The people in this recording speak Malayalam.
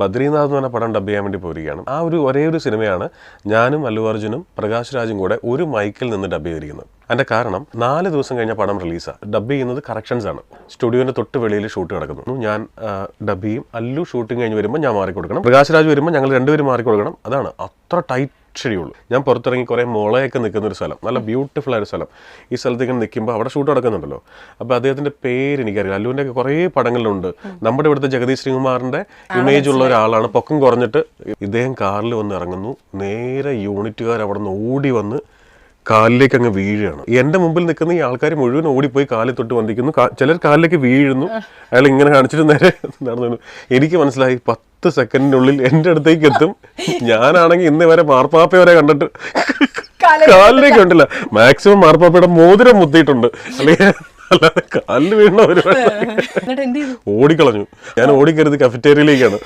ബദ്രീനാഥ് എന്ന് പറഞ്ഞ പടം ഡബ് ചെയ്യാൻ വേണ്ടി പോയിരിക്കുകയാണ്. ആ ഒരേ ഒരു സിനിമയാണ് ഞാനും അല്ലു അർജുനും പ്രകാശ് രാജും കൂടെ ഒരു മൈക്കിൽ നിന്ന് ഡബ് ചെയ്തിരിക്കുന്നത്. അതിന്റെ കാരണം 4 ദിവസം കഴിഞ്ഞ പടം റിലീസാണ്. ഡബ് ചെയ്യുന്നത് കറക്ഷൻസ് ആണ്. സ്റ്റുഡിയോന്റെ തൊട്ട് വെളിയിൽ ഷൂട്ട് നടക്കുന്നു. ഞാൻ ഡബ് ചെയ്യും. അല്ലു ഷൂട്ടിംഗ് കഴിഞ്ഞ് വരുമ്പോൾ ഞാൻ മാറിക്കൊടുക്കണം. പ്രകാശ് രാജ് വരുമ്പോൾ ഞങ്ങൾ രണ്ടുപേരും മാറിക്കൊടുക്കണം. അതാണ് അത്ര ടൈറ്റ് ഷെഡ്യൂൾ. ഞാൻ പുറത്തിറങ്ങി കുറേ മുളയൊക്കെ നിൽക്കുന്ന ഒരു സ്ഥലം, നല്ല ബ്യൂട്ടിഫുൾ ആയ ഒരു സ്ഥലം. ഈ സ്ഥലത്തേക്ക് നിൽക്കുമ്പോൾ അവിടെ ഷൂട്ട് നടക്കുന്നുണ്ടല്ലോ. അപ്പോൾ അദ്ദേഹത്തിന്റെ പേര് എനിക്കറിയില്ല. അല്ലുവിൻ്റെ ഒക്കെ കുറേ പടങ്ങളിലുണ്ട്. നമ്മുടെ ഇവിടുത്തെ ജഗദീഷ് ശ്രീകുമാറിന്റെ ഇമേജ് ഉള്ള ഒരാളാണ്. പൊക്കം കുറഞ്ഞിട്ട് ഇദ്ദേഹം കാറിൽ വന്ന് ഇറങ്ങുന്നു. നേരെ യൂണിറ്റുകാർ അവിടെ നിന്ന് ഓടി വന്ന് കാലിലേക്ക് അങ്ങ് വീഴുകയാണ്. എൻ്റെ മുമ്പിൽ നിൽക്കുന്ന ഈ ആൾക്കാർ മുഴുവൻ ഓടിപ്പോയി കാലിൽ തൊട്ട് വന്ദിക്കുന്നു. ചിലർ കാലിലേക്ക് വീഴുന്നു. അയാൾ ഇങ്ങനെ കാണിച്ചിട്ട് നേരെ നടന്നു. എനിക്ക് മനസ്സിലായി 10 സെക്കൻഡിനുള്ളിൽ എൻ്റെ അടുത്തേക്ക് എത്തും. ഞാനാണെങ്കിൽ ഇന്ന് വരെ മാർപ്പാപ്പ വരെ കണ്ടിട്ട് കാലിലേക്ക് ഉണ്ടല്ല, മാക്സിമം മാർപ്പാപ്പയുടെ മോതിരം മുത്തിയിട്ടുണ്ട്. അല്ലെങ്കിൽ അല്ലാതെ കാലിൽ വീണ ഒരു ഓടിക്കളഞ്ഞു. ഞാൻ ഓടിക്കരുത് കഫറ്റേറിയയിലേക്കാണ്.